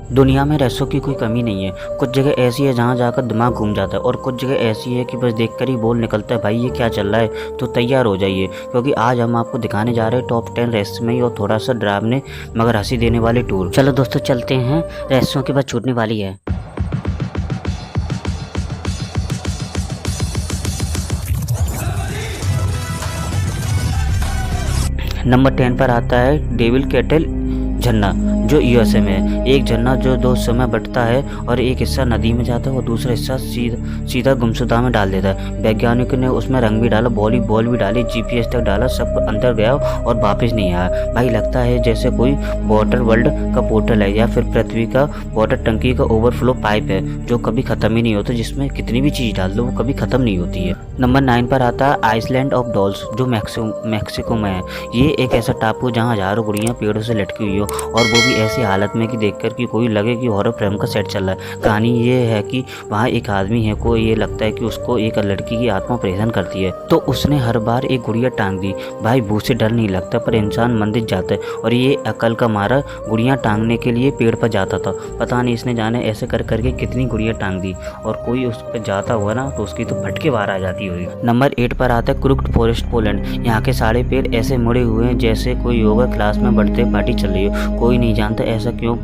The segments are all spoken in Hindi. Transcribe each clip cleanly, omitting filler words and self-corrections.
दुनिया में रहस्यों की कोई कमी नहीं है। कुछ जगह ऐसी है जहाँ जाकर दिमाग घूम जाता है और कुछ जगह ऐसी है कि बस देखकर ही बोल निकलता है, भाई ये क्या चल रहा है। तो तैयार हो जाइए, क्योंकि आज हम आपको दिखाने जा रहे हैं टॉप 10 रहस्यमयी और थोड़ा सा डरावने मगर हंसी देने वाले टूर। चलो दोस्तों चलते हैं, रहस्यों की बात छूटने वाली है। नंबर 10 पर आता है डेविल कैटल झरना, जो यूएसए में है। एक झरना जो दो हिस्सों में बंटता है और एक हिस्सा नदी में जाता है और दूसरा हिस्सा सीधा गुमशुदा में डाल देता है। वैज्ञानिकों ने उसमें रंग भी डाला, बॉल भी डाली, जीपीएस तक डाला, सब अंदर गया और वापस नहीं आया। भाई लगता है जैसे कोई वाटर वर्ल्ड का पोर्टल है या फिर पृथ्वी का वाटर टंकी का ओवरफ्लो पाइप है जो कभी खत्म ही नहीं होता, जिसमें कितनी भी चीज डाल दो वो कभी खत्म नहीं होती है। नंबर 9 पर आता है आइसलैंड ऑफ डॉल्स, जो मैक्सिको में है। ये एक ऐसा टापू जहाँ हजारों गुड़ियाँ पेड़ों से लटकी हुई हो, और वो भी ऐसी हालत में कि देखकर कि कोई लगे कि हॉरर फिल्म का सेट चल रहा है। कहानी ये है कि वहाँ एक आदमी है को ये लगता है कि उसको एक लड़की की आत्मा परेशान करती है, तो उसने हर बार एक गुड़िया टांग दी। भाई भूत से डर नहीं लगता, पर इंसान मंदिर जाता है और ये अकल का मारा गुड़िया टांगने के लिए पेड़ पर जाता था। पता नहीं इसने जाने ऐसे कर करके कितनी गुड़िया टांग दी, और कोई उस पर जाता हुआ ना तो उसकी तो फटके बाहर आ जाती होगी। नंबर 8 पर आता है क्रुक्ड फॉरेस्ट पोलैंड। यहाँ के सारे पेड़ ऐसे मुड़े हुए हैं जैसे कोई योगा क्लास में बढ़ते पार्टी चल रही हो। कोई नहीं जानता ऐसा क्यों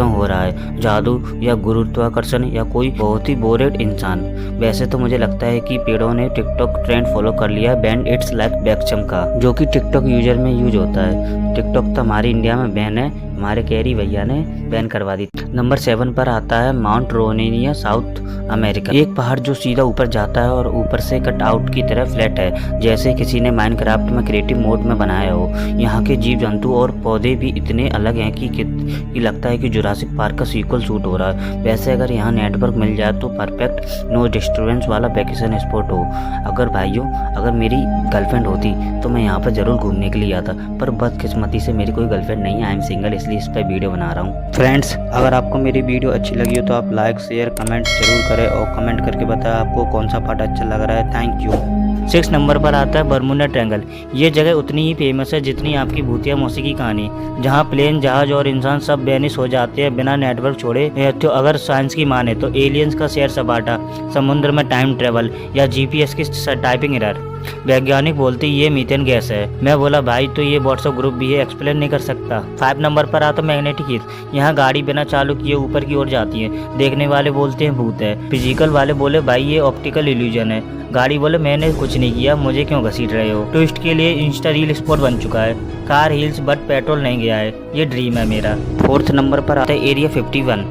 हो रहा है, जादू या गुरुत्वाकर्षण या कोई बहुत ही बोरेड इंसान। वैसे तो मुझे लगता है कि पेड़ों ने टिकटॉक ट्रेंड फॉलो कर लिया है, बैंड इट्स लाइक बैकचम का, जो कि टिकटॉक यूजर में यूज होता है। टिकटॉक तो हमारे इंडिया में बैन है, हमारे कैरी भैया ने बैन करवा दी। नंबर 7 पर आता है माउंट रोनेनिया, साउथ अमेरिका। एक पहाड़ जो सीधा ऊपर जाता है और ऊपर से कट आउट की तरह फ्लैट है, जैसे किसी ने माइनक्राफ्ट में क्रिएटिव मोड में बनाया हो। यहाँ के जीव जंतु और पौधे भी इतने अलग हैं कि लगता है कि जुरासिक पार्क का सीक्वल शूट हो रहा है। वैसे अगर यहाँ नेटवर्क मिल जाए तो परफेक्ट नो डिस्टर्बेंस वाला वैकेशन स्पॉट हो। अगर मेरी गर्लफ्रेंड होती तो मैं यहाँ पर जरूर घूमने के लिए आता, पर बदकिस्मती से मेरी कोई गर्लफ्रेंड नहीं है, आई एम सिंगल, इसलिए इस पर वीडियो बना रहा हूँ। फ्रेंड्स, अगर आपको मेरी वीडियो अच्छी लगी हो तो आप लाइक शेयर कमेंट जरूर करें और कमेंट करके बताएं आपको कौन सा पार्ट अच्छा लग रहा है। Thank you. 6 नंबर पर आता है बर्मुडा ट्रायंगल। ये जगह उतनी ही फेमस है जितनी आपकी भूतिया मौसी की कहानी, जहाँ प्लेन जहाज और इंसान सब बेनिस हो जाते हैं बिना नेटवर्क छोड़े। तो अगर साइंस की माने तो एलियंस का सैर सपाटा, समुद्र में टाइम ट्रेवल या जीपीएस की टाइपिंग एरर। वैज्ञानिक बोलते ये मीथेन गैस है। मैं बोला भाई तो ये व्हाट्सएप ग्रुप भी है, एक्सप्लेन नहीं कर सकता। 5 नंबर पर आता मैग्नेटिक हील। यहाँ गाड़ी बिना चालू किए ऊपर की ओर जाती है। देखने वाले बोलते हैं भूत है, फिजिकल वाले बोले भाई ये ऑप्टिकल इल्यूजन है। गाड़ी बोले मैंने कुछ नहीं किया, मुझे क्यों घसीट रहे हो। ट्विस्ट के लिए इंस्टा रील स्पॉट बन चुका है। कार हील्स बट पेट्रोल नहीं गया है, ये ड्रीम है मेरा। 4 नंबर पर आता है एरिया 51,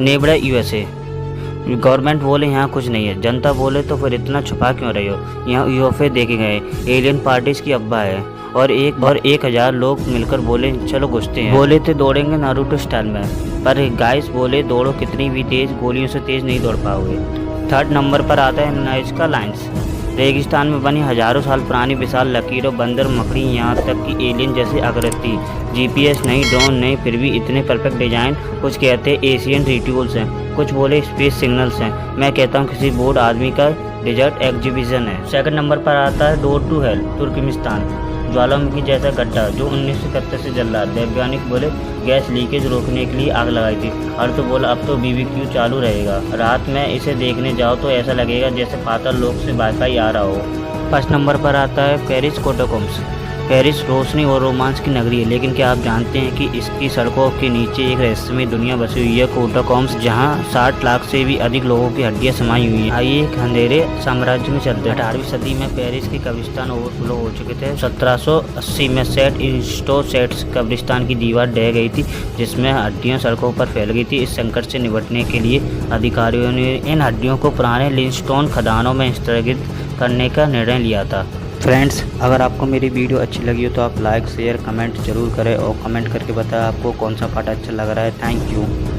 नेवडा यूएसए। गवर्नमेंट बोले यहाँ कुछ नहीं है, जनता बोले तो फिर इतना छुपा क्यों रहे हो। यहाँ यूएफओ देखे गए, एलियन पार्टीज की अब्बा है, और 1000 लोग मिलकर बोले चलो घुसते हैं। बोले थे दौड़ेंगे नारुतो स्टाइल में, पर गाइस बोले दौड़ो कितनी भी तेज, गोलियों से तेज नहीं दौड़ पाओगे। 3 नंबर पर आता है नाइजका लाइन्स। रेगिस्तान में बनी हजारों साल पुरानी विशाल लकीरों, बंदर, मकड़ी, यहाँ तक कि एलियन जैसी आकृति। जीपीएस नहीं, ड्रोन नहीं, फिर भी इतने परफेक्ट डिजाइन। कुछ कहते हैं एशियन रिचुअल्स हैं, कुछ बोले स्पेस सिग्नल्स हैं। मैं कहता हूँ किसी बोर्ड आदमी का डिजर्ट एग्जीबिशन है। 2 नंबर पर आता है डोर टू हेल, तुर्कमेनिस्तान। ज्वालामुखी जैसा गड्ढा जो 1971 से जल रहा है। वैज्ञानिक बोले गैस लीकेज रोकने के लिए आग लगाई थी, और तो बोला अब तो बीबीक्यू चालू रहेगा। रात में इसे देखने जाओ तो ऐसा लगेगा जैसे पाताल लोक से वाईफाई आ रहा हो। 5 नंबर पर आता है पेरिस कैटाकॉम्ब्स। पेरिस रोशनी और रोमांस की नगरी है, लेकिन क्या आप जानते हैं कि इसकी सड़कों के नीचे एक रहस्यमय दुनिया बसी हुई है, कैटाकॉम्ब्स, जहां 60 लाख से भी अधिक लोगों की हड्डियां समाई हुई हैं। आइए एक अंधेरे साम्राज्य में चलते हैं। 18वीं सदी में पेरिस के कब्रिस्तान ओवरफ्लो हो चुके थे। 1780 में सेंट इन्स्टोसेट्स कब्रिस्तान की दीवार ढह गई थी, जिसमें हड्डियां सड़कों पर फैल गई थी। इस संकट से निपटने के लिए अधिकारियों ने इन हड्डियों को पुराने लिमस्टोन खदानों में स्थगित करने का निर्णय लिया था। फ्रेंड्स, अगर आपको मेरी वीडियो अच्छी लगी हो तो आप लाइक शेयर कमेंट जरूर करें और कमेंट करके बताएं आपको कौन सा पार्ट अच्छा लग रहा है। Thank you.